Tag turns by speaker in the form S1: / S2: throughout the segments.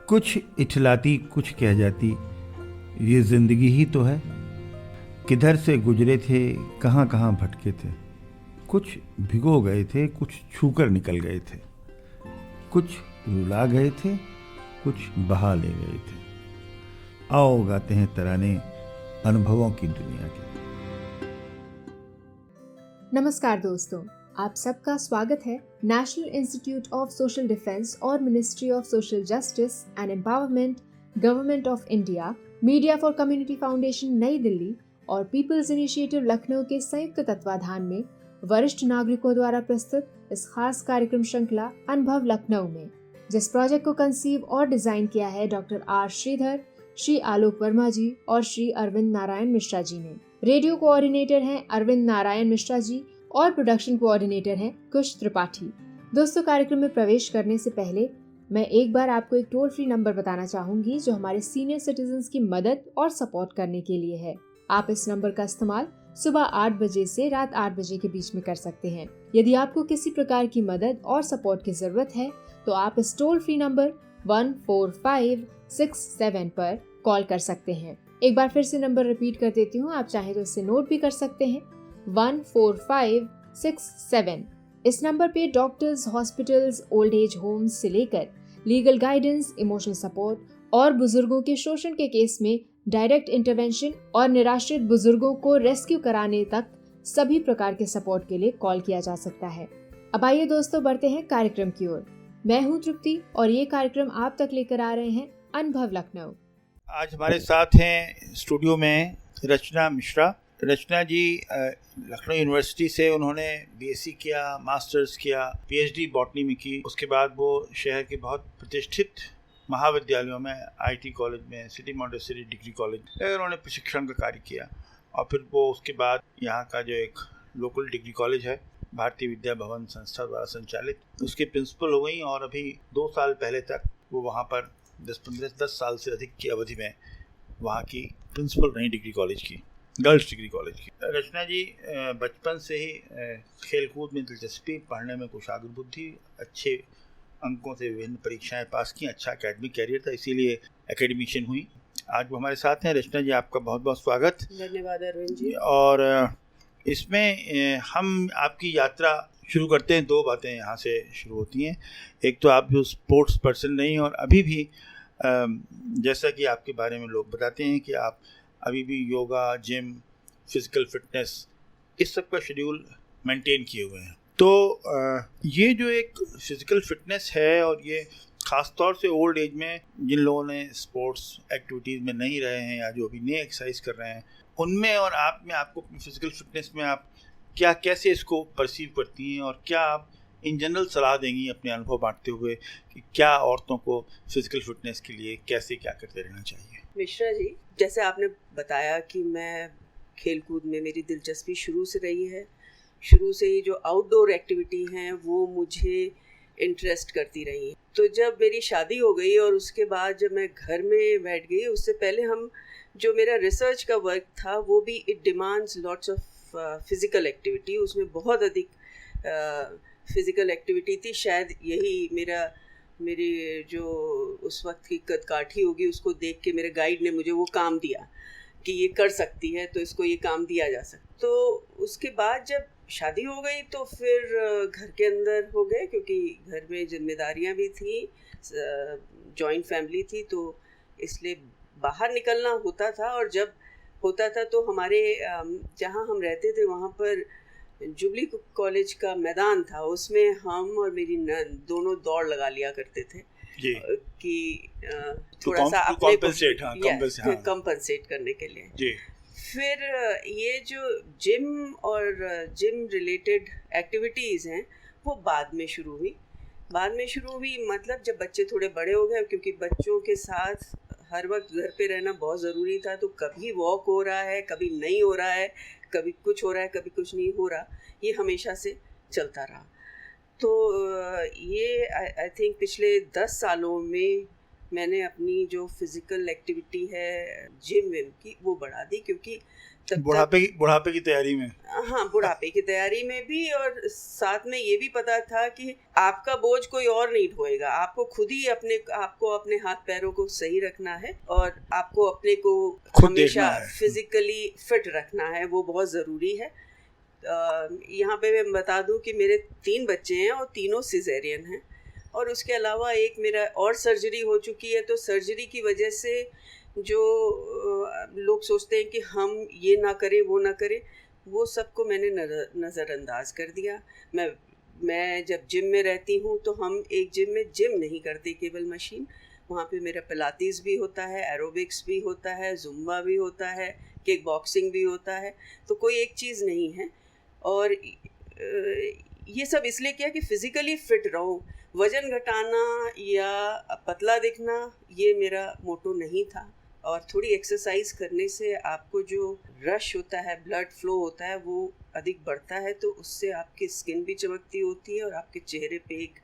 S1: कुछ इठलाती कुछ कह जाती, ये जिंदगी ही तो है। किधर से गुजरे थे, कहाँ कहाँ भटके थे। कुछ भिगो गए थे, कुछ छूकर निकल गए थे। कुछ रुला गए थे, कुछ बहा ले गए थे। आओ गाते हैं तराने अनुभवों की दुनिया के।
S2: नमस्कार दोस्तों, आप सबका स्वागत है national institute of social defence और ministry of social justice and empowerment, government of India, media for community foundation Nai Delhi और पीपल्स इनिशिएटिव लखनऊ के संयुक्त तत्वाधान में वरिष्ठ नागरिकों द्वारा प्रस्तुत इस खास कार्यक्रम श्रृंखला अनुभव लखनऊ में, जिस प्रोजेक्ट को कंसीव और डिजाइन किया है डॉक्टर आर श्रीधर, श्री आलोक वर्मा जी और श्री अरविंद नारायण मिश्रा जी ने। रेडियो कोऑर्डिनेटर हैं अरविंद नारायण मिश्रा जी और प्रोडक्शन कोऑर्डिनेटर हैं कुश त्रिपाठी। दोस्तों, कार्यक्रम में प्रवेश करने से पहले मैं एक बार आपको एक टोल फ्री नंबर बताना चाहूंगी जो हमारे सीनियर सिटीजन्स की मदद और सपोर्ट करने के लिए है। आप इस नंबर का इस्तेमाल सुबह 8 बजे से रात 8 बजे के बीच में कर सकते हैं। यदि आपको किसी प्रकार की मदद और सपोर्ट की जरूरत है तो आप इस टोल फ्री नंबर 14567 पर कॉल कर सकते हैं। एक बार फिर से नंबर रिपीट कर देती हूँ, आप चाहें तो इसे नोट भी कर सकते हैं। 14567। इस नंबर पे doctors, hospitals, old age homes से लेकर लीगल गाइडेंस, इमोशनल सपोर्ट और बुजुर्गों के शोषण के केस में डायरेक्ट इंटरवेंशन और निराश्रित बुजुर्गों को रेस्क्यू कराने तक सभी प्रकार के सपोर्ट के लिए कॉल किया जा सकता है। अब आइए दोस्तों, बढ़ते हैं कार्यक्रम की ओर। मैं हूँ तृप्ति और ये कार्यक्रम आप तक लेकर आ रहे हैं अनुभव लखनऊ।
S1: आज हमारे साथ हैं स्टूडियो में रचना मिश्रा। रचना जी लखनऊ यूनिवर्सिटी से उन्होंने बीएससी किया, मास्टर्स किया, पीएचडी बॉटनी में की। उसके बाद वो शहर के बहुत प्रतिष्ठित महाविद्यालयों में, आईटी कॉलेज में, सिटी मॉन्टेसरी डिग्री कॉलेज उन्होंने प्रशिक्षण का कार्य किया। और फिर वो उसके बाद यहाँ का जो एक लोकल डिग्री कॉलेज है, भारतीय विद्या भवन संस्था द्वारा संचालित, उसके प्रिंसिपल हो गई। और अभी 2 साल पहले तक वो वहाँ पर 10 साल से अधिक की अवधि में वहाँ की प्रिंसिपल रही डिग्री कॉलेज की, गर्ल्स डिग्री कॉलेज की। रचना जी बचपन से ही खेलकूद में दिलचस्पी, पढ़ने में कुशाग्र बुद्धि, अच्छे अंकों से विभिन्न परीक्षाएं पास की, अच्छा एकेडमिक कैरियर था, इसीलिए एकेडमिशियन हुई। आज वो हमारे साथ हैं। रचना जी, आपका बहुत बहुत स्वागत।
S3: धन्यवाद अरविंद जी।
S1: और इसमें हम आपकी यात्रा शुरू करते हैं। 2 बातें यहाँ से शुरू होती हैं। एक तो आप जो स्पोर्ट्स पर्सन नहीं, और अभी भी जैसा कि आपके बारे में लोग बताते हैं कि आप अभी भी योगा, जिम, फिजिकल फिटनेस, इस सब का शेड्यूल मेंटेन किए हुए हैं। तो ये जो एक फिजिकल फिटनेस है, और ये ख़ास तौर से ओल्ड एज में जिन लोगों ने स्पोर्ट्स एक्टिविटीज़ में नहीं रहे हैं या जो अभी नए एक्सरसाइज कर रहे हैं, उनमें और आप में, आपको अपनी फिजिकल फिटनेस में आप क्या, कैसे इसको परसीव करती हैं, और क्या आप इन जनरल सलाह देंगी अपने अनुभव बांटते हुए कि क्या औरतों को फिजिकल फिटनेस के लिए कैसे क्या करते रहना चाहिए?
S3: मिश्रा जी, जैसे आपने बताया कि मैं खेलकूद में मेरी दिलचस्पी शुरू से रही है। शुरू से ही जो आउटडोर एक्टिविटी हैं वो मुझे इंटरेस्ट करती रही। तो जब मेरी शादी हो गई और उसके बाद जब मैं घर में बैठ गई, उससे पहले जो मेरा रिसर्च का वर्क था वो भी it demands lots of physical activity. उसमें बहुत अधिक फिज़िकल एक्टिविटी थी। शायद यही मेरी जो उस वक्त की कदकाठी होगी, उसको देख के मेरे गाइड ने मुझे वो काम दिया कि ये कर सकती है, तो इसको ये काम दिया जा सकता। तो उसके बाद जब शादी हो गई तो फिर घर के अंदर हो गए, क्योंकि घर में जिम्मेदारियां भी थी, जॉइंट फैमिली थी, तो इसलिए बाहर निकलना होता था। और जब होता था तो हमारे जहाँ हम रहते थे वहाँ पर जुबली कॉलेज का मैदान था, उसमें हम और मेरी नंद दोनों दौड़ लगा लिया करते थे कि थोड़ा सा कंपनसेट करने के लिए जी। फिर ये जो जिम और जिम रिलेटेड एक्टिविटीज़ हैं वो बाद में शुरू हुई मतलब जब बच्चे थोड़े बड़े हो गए, क्योंकि बच्चों के साथ हर वक्त घर पे रहना बहुत ज़रूरी था। तो कभी वॉक हो रहा है, कभी नहीं हो रहा है, कभी कुछ हो रहा है, कभी कुछ नहीं हो रहा, ये हमेशा से चलता रहा। तो ये आई थिंक पिछले 10 सालों में मैंने अपनी जो फिजिकल एक्टिविटी है जिम विम की वो बढ़ा दी, क्योंकि
S1: बुढ़ापे की तैयारी में,
S3: हाँ, बुढ़ापे की तैयारी में भी, और साथ में ये भी पता था कि आपका बोझ कोई और नहीं ढोएगा, आपको खुद ही आपको अपने हाथ पैरों को सही रखना है और आपको अपने को हमेशा फिजिकली फिट रखना है, वो बहुत ज़रूरी है। यहाँ पे मैं बता दूं कि मेरे 3 बच्चे हैं और तीनों सिजेरियन हैं, और उसके अलावा एक मेरा और सर्जरी हो चुकी है। तो सर्जरी की वजह से जो लोग सोचते हैं कि हम ये ना करें वो ना करें, वो सबको मैंने नज़रअंदाज कर दिया। मैं जब जिम में रहती हूँ तो हम एक जिम में जिम नहीं करते केवल मशीन, वहाँ पे मेरा पिलाटीज भी होता है, एरोबिक्स भी होता है, जुम्बा भी होता है, किक बॉक्सिंग भी होता है, तो कोई एक चीज़ नहीं है। और ये सब इसलिए किया कि फिज़िकली फिट रहूं, वज़न घटाना या पतला दिखना ये मेरा मोटो नहीं था। और थोड़ी एक्सरसाइज करने से आपको जो रश होता है, ब्लड फ्लो होता है, वो अधिक बढ़ता है, तो उससे आपकी स्किन भी चमकती होती है और आपके चेहरे पे एक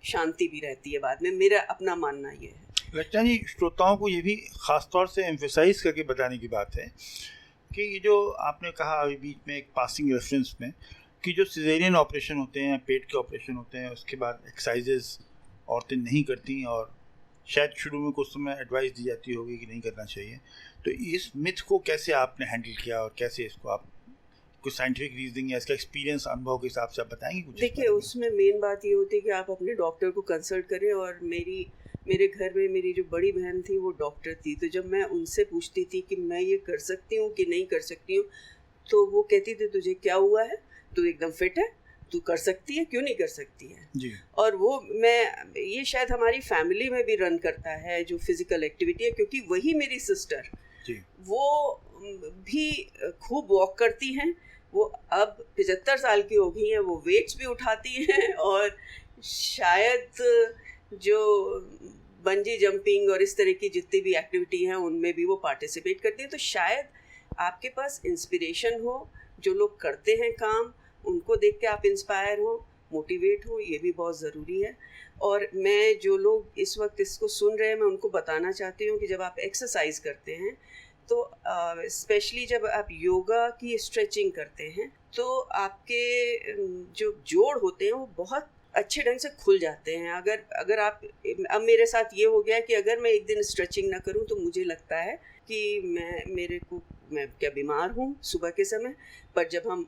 S3: शांति भी रहती है बाद में। मेरा अपना मानना ये है।
S1: रचना जी, श्रोताओं को ये भी ख़ास तौर से एम्फेसाइज करके बताने की बात है कि ये जो आपने कहा अभी बीच में एक पासिंग रेफरेंस में कि जो सिजेरियन ऑपरेशन होते हैं, पेट के ऑपरेशन होते हैं, उसके बाद एक्सरसाइजेस औरतें नहीं करती, और शायद शुरू में कुछ समय एडवाइस दी जाती होगी कि नहीं करना चाहिए, तो इस मिथ को कैसे आपने हैंडल किया और कैसे इसको आप कुछ साइंटिफिक रीजनिंग या इसका एक्सपीरियंस, अनुभव के हिसाब से आप बताएंगे कुछ?
S3: देखिए, उसमें मेन बात ये होती है कि आप अपने डॉक्टर को कंसल्ट करें, और मेरे घर में मेरी जो बड़ी बहन थी वो डॉक्टर थी, तो जब मैं उनसे पूछती थी कि मैं ये कर सकती हूँ कि नहीं कर सकती हूँ, तो वो कहती थी तुझे क्या हुआ है, तू एकदम फिट है, तू कर सकती है, क्यों नहीं कर सकती है
S1: जी। और
S3: वो ये शायद हमारी फैमिली में भी रन करता है जो फिजिकल एक्टिविटी है, क्योंकि वही मेरी सिस्टर
S1: जी,
S3: वो भी खूब वॉक करती हैं, वो अब 75 साल की हो गई हैं, वो वेट्स भी उठाती हैं, और शायद जो बंजी जंपिंग और इस तरह की जितनी भी एक्टिविटी हैं उनमें भी वो पार्टिसिपेट करती हैं। तो शायद आपके पास इंस्पिरेशन हो, जो लोग करते हैं काम उनको देख के आप इंस्पायर हो, मोटिवेट हो, ये भी बहुत ज़रूरी है। और मैं जो लोग इस वक्त इसको सुन रहे हैं, मैं उनको बताना चाहती हूँ कि जब आप एक्सरसाइज करते हैं तो स्पेशली जब आप योगा की स्ट्रेचिंग करते हैं तो आपके जो जोड़ होते हैं वो बहुत अच्छे ढंग से खुल जाते हैं। अगर आप, अब मेरे साथ ये हो गया कि अगर मैं एक दिन स्ट्रेचिंग ना करूं तो मुझे लगता है कि मैं क्या बीमार हूं सुबह के समय, पर जब हम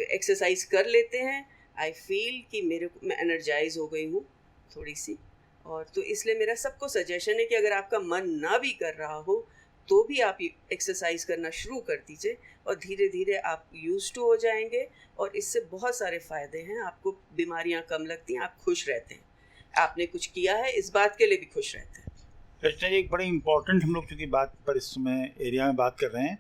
S3: एक्सरसाइज कर लेते हैं आई फील कि मैं एनर्जाइज हो गई हूँ थोड़ी सी। और तो इसलिए मेरा सबको सजेशन है कि अगर आपका मन ना भी कर रहा हो तो भी आप एक्सरसाइज करना शुरू कर दीजिए, और धीरे धीरे आप यूज्ड टू हो जाएंगे, और इससे बहुत सारे फ़ायदे हैं। आपको बीमारियां कम लगती हैं, आप खुश रहते हैं, आपने कुछ किया है इस बात के लिए भी खुश रहते हैं।
S1: रचना जी, एक बड़ी इम्पोर्टेंट हम लोग चूँकि बात पर इस समय एरिया में बात कर रहे हैं,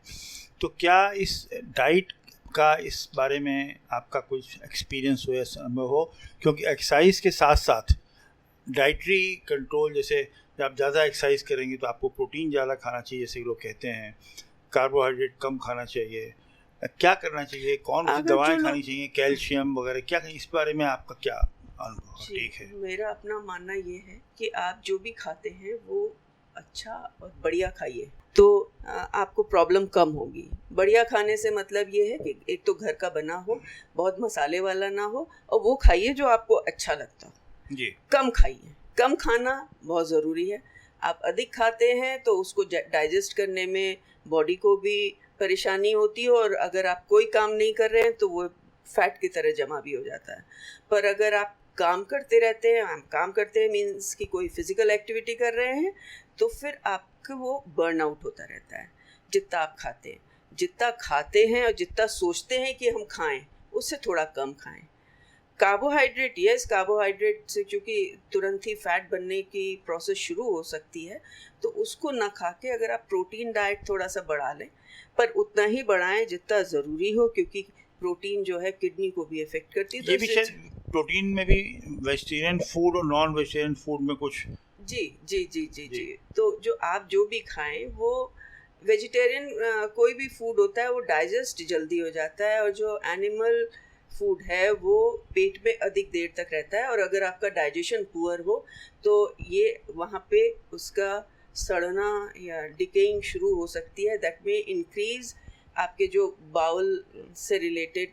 S1: तो क्या इस डाइट का इस बारे में आपका कुछ एक्सपीरियंस हो या अनुभव हो? क्योंकि एक्सरसाइज के साथ साथ डाइटरी कंट्रोल, जैसे जब आप ज़्यादा एक्सरसाइज करेंगे तो आपको प्रोटीन ज़्यादा खाना चाहिए, जैसे लोग कहते हैं, कार्बोहाइड्रेट कम खाना चाहिए, क्या करना चाहिए, कौन सी दवाएं खानी चाहिए, कैल्शियम वगैरह, क्या इस बारे में आपका क्या अनुभव ठीक है?
S3: मेरा अपना मानना ये है कि आप जो भी खाते हैं वो अच्छा और बढ़िया खाइए, तो आपको प्रॉब्लम कम होगी। बढ़िया खाने से मतलब ये है कि एक तो घर का बना हो, बहुत मसाले वाला ना हो, और वो खाइए जो आपको अच्छा लगता हो
S1: जी।
S3: कम खाइए, कम खाना बहुत ज़रूरी है। आप अधिक खाते हैं तो उसको डाइजेस्ट करने में बॉडी को भी परेशानी होती है, और अगर आप कोई काम नहीं कर रहे हैं तो वो फैट की तरह जमा भी हो जाता है। पर अगर आप काम करते रहते हैं, हम काम करते हैं मीन्स कि कोई फिजिकल एक्टिविटी कर रहे हैं, तो फिर आपको वो बर्न आउट होता रहता है। जितना आप खाते हैं और जितना सोचते हैं कि हम खाएं, उससे थोड़ा कम खाएं। कार्बोहाइड्रेट से चूँकि तुरंत ही फैट बनने की प्रोसेस शुरू हो सकती है, तो उसको ना खा के अगर आप प्रोटीन डाइट थोड़ा सा बढ़ा लें, पर उतना ही बढ़ाएं जितना ज़रूरी हो, क्योंकि प्रोटीन जो है किडनी को भी इफेक्ट करती है।
S1: ये भी शायद प्रोटीन में भी वेजिटेरियन फूड और नॉन वेजिटेरियन फूड में कुछ
S3: जी। तो जो आप जो भी खाएं वो वेजिटेरियन कोई भी फूड होता है वो डाइजेस्ट जल्दी हो जाता है, और जो एनिमल फूड है वो पेट में अधिक देर तक रहता है, और अगर आपका डाइजेशन पुअर हो तो ये वहाँ पे उसका सड़ना या डिकेइंग शुरू हो सकती है। दैट में इंक्रीज आपके जो बाउल से रिलेटेड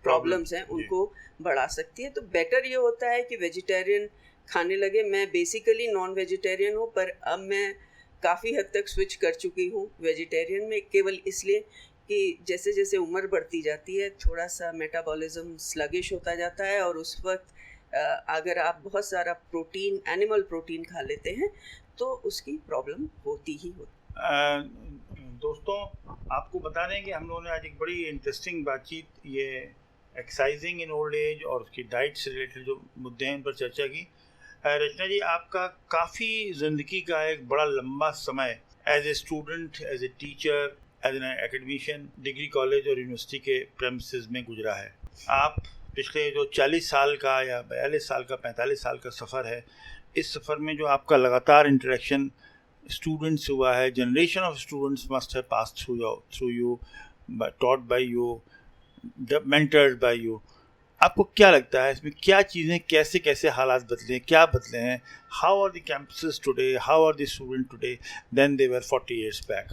S3: प्रॉब्लम्स हैं उनको बढ़ा सकती है। तो बेटर ये होता है कि वेजिटेरियन खाने लगे। मैं बेसिकली नॉन वेजिटेरियन हूँ, पर अब मैं काफ़ी हद तक स्विच कर चुकी हूँ वेजिटेरियन में, केवल इसलिए कि जैसे जैसे उम्र बढ़ती जाती है थोड़ा सा मेटाबॉलिज्म स्लगिश होता जाता है, और उस वक्त अगर आप बहुत सारा प्रोटीन, एनिमल प्रोटीन खा लेते हैं तो उसकी प्रॉब्लम होती ही होती।
S1: दोस्तों, आपको बता दें कि हम लोगों ने आज एक बड़ी इंटरेस्टिंग बातचीत ये एक्सरसाइजिंग इन ओल्ड एज और उसकी डाइट से रिलेटेड जो मुद्दे हैं उन पर चर्चा की। रचना जी, आपका काफ़ी ज़िंदगी का एक बड़ा लंबा समय as a student, as a teacher, as an academician degree college और यूनिवर्सिटी के प्रेमिसेस में गुजरा है। आप पिछले जो 40 साल का या 42 साल का 45 साल का सफ़र है, इस सफ़र में जो आपका लगातार इंटरेक्शन स्टूडेंट्स हुआ है, generation of students must have passed through you, taught by you, mentored by you, आपको क्या लगता है इसमें क्या चीज़ें, कैसे कैसे हालात बदले, क्या बदले हैं? How are the campuses today, how are the student today than they were 40 years back?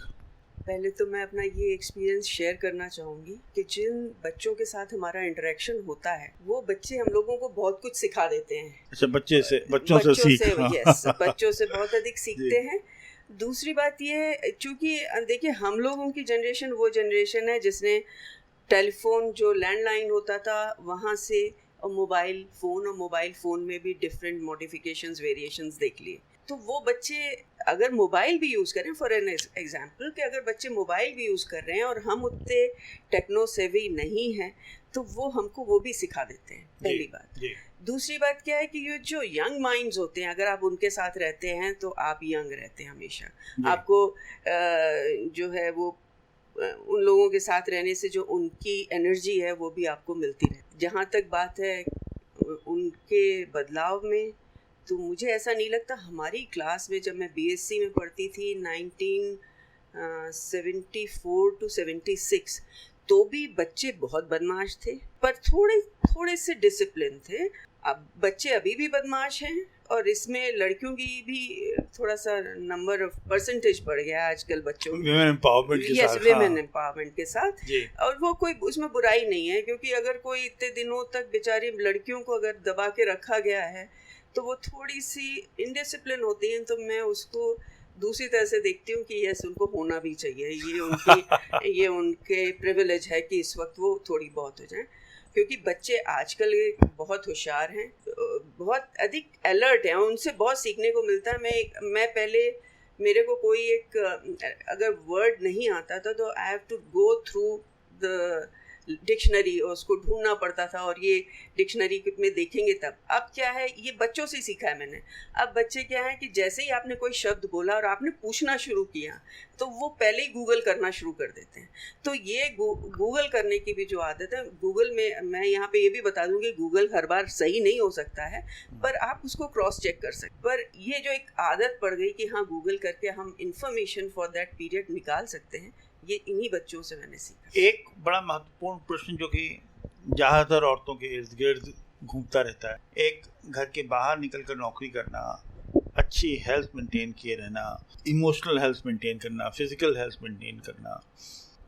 S3: पहले तो मैं अपना ये एक्सपीरियंस शेयर करना चाहूँगी कि जिन बच्चों के साथ हमारा इंटरेक्शन होता है वो बच्चे हम लोगों को बहुत कुछ सिखा देते हैं।
S1: अच्छा, बच्चों से
S3: यस, बच्चों से बहुत अधिक सीखते हैं। दूसरी बात ये, चूँकि देखिए हम लोगों की जनरेशन वो जनरेशन है जिसने टेलीफोन, जो लैंडलाइन होता था, वहाँ से मोबाइल फ़ोन, और मोबाइल फ़ोन में भी डिफरेंट मॉडिफिकेशंस, वेरिएशंस देख लिए। तो वो बच्चे अगर मोबाइल भी यूज़ करें, फॉर एन एग्जांपल, कि अगर बच्चे मोबाइल भी यूज़ कर रहे हैं और हम उतने टेक्नो सेवी नहीं हैं, तो वो हमको वो भी सिखा देते हैं, पहली बात। दूसरी बात क्या है कि ये जो यंग माइंड्स होते हैं, अगर आप उनके साथ रहते हैं तो आप यंग रहते हैं हमेशा। आपको जो है वो उन लोगों के साथ रहने से जो उनकी एनर्जी है वो भी आपको मिलती रहती। जहाँ तक बात है उनके बदलाव में, तो मुझे ऐसा नहीं लगता। हमारी क्लास में जब मैं बीएससी में पढ़ती थी 1974 to 76, तो भी बच्चे बहुत बदमाश थे, पर थोड़े से डिसिप्लिन थे। अब बच्चे अभी भी बदमाश हैं, और इसमें लड़कियों की भी थोड़ा सा नंबर ऑफ परसेंटेज बढ़ गया है आजकल बच्चों में,
S1: विमेन एम्पावरमेंट के साथ।
S3: विमेन एम्पावरमेंट के साथ, और वो कोई उसमें बुराई नहीं है, क्योंकि अगर कोई इतने दिनों तक बेचारी लड़कियों को अगर दबा के रखा गया है तो वो थोड़ी सी इनडिसिप्लिन होती हैं। तो मैं उसको दूसरी तरह से देखती हूँ कि यस, उनको होना भी चाहिए, ये उनके प्रिविलेज है कि इस वक्त वो थोड़ी बहुत हो जाए, क्योंकि बच्चे आजकल बहुत होशियार हैं, बहुत अधिक अलर्ट हैं, उनसे बहुत सीखने को मिलता है। मैं पहले, मेरे को कोई एक अगर वर्ड नहीं आता था तो I have to go through the dictionary, और उसको ढूंढना पड़ता था, और ये डिक्शनरी में देखेंगे तब। अब क्या है, ये बच्चों से सीखा है मैंने। अब बच्चे क्या है कि जैसे ही आपने कोई शब्द बोला और आपने पूछना शुरू किया, तो वो पहले ही गूगल करना शुरू कर देते हैं। तो ये गूगल करने की भी जो आदत है, गूगल में मैं यहाँ पे ये भी बता दूँगी, गूगल हर बार सही नहीं हो सकता है, पर आप उसको क्रॉस चेक कर सकते। पर ये जो एक आदत पड़ गई कि हाँ, गूगल करके हम इंफॉर्मेशन फॉर दैट पीरियड निकाल सकते हैं, ये इन्हीं बच्चों से मैंने सीखा।
S1: एक बड़ा महत्वपूर्ण प्रश्न जो कि ज़्यादातर औरतों के इर्द गिर्द घूमता रहता है, एक घर के बाहर निकलकर नौकरी करना, अच्छी हेल्थ मेंटेन किए रहना, इमोशनल हेल्थ मेंटेन करना, फिजिकल हेल्थ मेंटेन करना,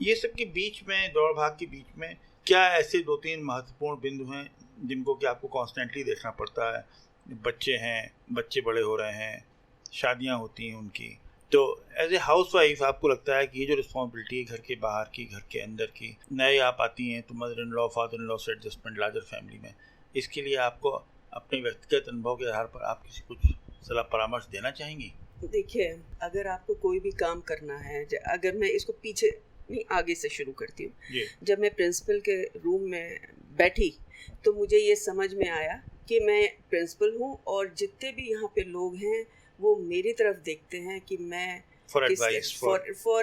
S1: ये सब के बीच में, दौड़ भाग के बीच में क्या ऐसे 2-3 महत्वपूर्ण बिंदु हैं जिनको कि आपको कॉन्स्टेंटली देखना पड़ता है? बच्चे हैं, बच्चे बड़े हो रहे हैं, शादियाँ होती हैं उनकी, तो एज ए हाउस वाइफ आपको लगता है कि ये जो रिस्पॉन्सिबिलिटी है घर के बाहर की, घर के अंदर की, नए आप आती हैं तो mother in law, father in law से एडजस्टमेंट लार्जर फैमिली में, इसके लिए आपको अपने व्यक्तिगत अनुभव के आधार पर आप किसी कुछ सलाह परामर्श देना चाहेंगी?
S3: देखिए, अगर आपको कोई भी काम करना है, अगर मैं इसको पीछे नहीं आगे से शुरू करती हूँ, जब मैं प्रिंसिपल के रूम में बैठी तो मुझे ये समझ में आया कि मैं प्रिंसिपल हूँ, और जितने भी यहाँ पे लोग हैं वो मेरी तरफ देखते हैं कि मैं फॉर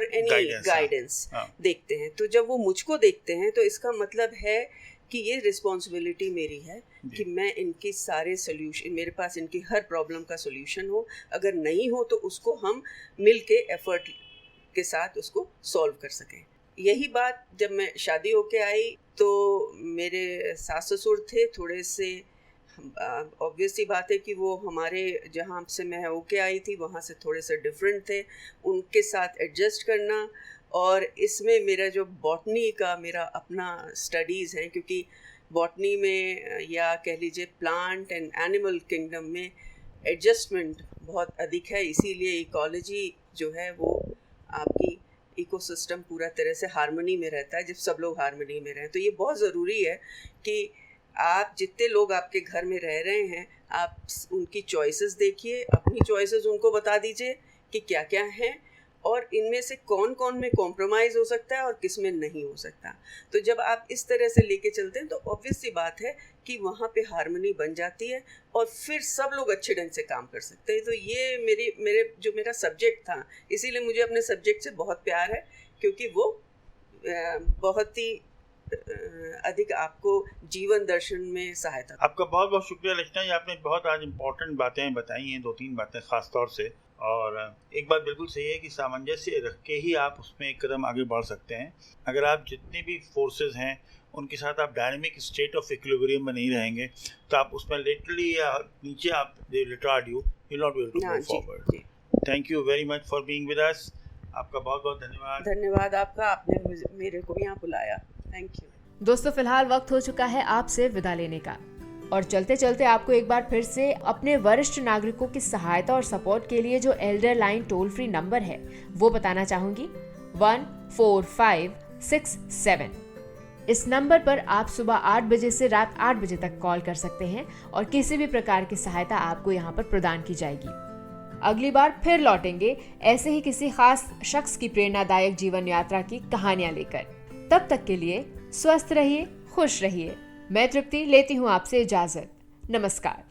S3: एनी गाइडेंस देखते हैं। तो जब वो मुझको देखते हैं तो इसका मतलब है कि ये रिस्पॉन्सिबिलिटी मेरी है कि मैं इनकी सारे सोल्यूशन, मेरे पास इनकी हर प्रॉब्लम का सोल्यूशन हो, अगर नहीं हो तो उसको हम मिल के एफर्ट के साथ उसको सॉल्व कर सकें। यही बात जब मैं शादी होके आई तो मेरे सास ससुर थे थोड़े से, ऑब्वियस सी बात है कि वो हमारे जहाँ से मैं होके आई थी वहाँ से थोड़े से डिफरेंट थे, उनके साथ एडजस्ट करना। और इसमें मेरा जो बॉटनी का मेरा अपना स्टडीज़ है, क्योंकि बॉटनी में या कह लीजिए प्लांट एंड एनिमल किंगडम में एडजस्टमेंट बहुत अधिक है, इसीलिए इकोलॉजी जो है वो आपकी इकोसिस्टम पूरा तरह से हार्मनी में रहता है, जब सब लोग हार्मनी में रहें। तो ये बहुत ज़रूरी है कि आप जितने लोग आपके घर में रह रहे हैं, आप उनकी चॉइसेस देखिए, अपनी चॉइसेस उनको बता दीजिए कि क्या क्या हैं और इनमें से कौन कौन में कॉम्प्रोमाइज़ हो सकता है और किस में नहीं हो सकता। तो जब आप इस तरह से लेके चलते हैं तो ऑब्वियस सी बात है कि वहाँ पे हार्मनी बन जाती है और फिर सब लोग अच्छे ढंग से काम कर सकते हैं। तो ये मेरा सब्जेक्ट था, इसीलिए मुझे अपने सब्जेक्ट से बहुत प्यार है, क्योंकि वो बहुत ही अधिक आपको जीवन दर्शन में सहायता।
S1: आपका बहुत बहुत शुक्रिया रचना जी, आपने बहुत आज इम्पोर्टेंट बातें बताई हैं, 2-3 बातें ख़ास तौर से। और एक बात बिल्कुल सही है कि सामंजस्य रख के ही आप उसमें एक कदम आगे बढ़ सकते हैं। अगर आप जितने भी फोर्सेस हैं उनके साथ आप डायनामिक स्टेट ऑफ इक्विलिब्रियम में नहीं रहेंगे तो आप उसमें लिटरली या नीचे आप they retard you not will to move forward. Thank you very much for being with us. आपका बहुत बहुत धन्यवाद।
S3: धन्यवाद आपका, आपने मेरे को यहाँ बुलाया। Thank you.
S2: दोस्तों, फिलहाल वक्त हो चुका है आपसे विदा लेने का, और चलते चलते आपको एक बार फिर से अपने वरिष्ठ नागरिकों की सहायता और सपोर्ट के लिए जो Elder line toll free number है वो बताना चाहूंगी, 14567। इस नंबर पर आप सुबह 8 बजे से रात 8 बजे तक कॉल कर सकते हैं और किसी भी प्रकार की सहायता आपको यहाँ पर प्रदान की जाएगी। अगली बार फिर लौटेंगे ऐसे ही किसी खास शख्स की प्रेरणादायक जीवन यात्रा की कहानियां लेकर। तब तक के लिए स्वस्थ रहिए, खुश रहिए। मैं तृप्ति लेती हूँ आपसे इजाजत। नमस्कार।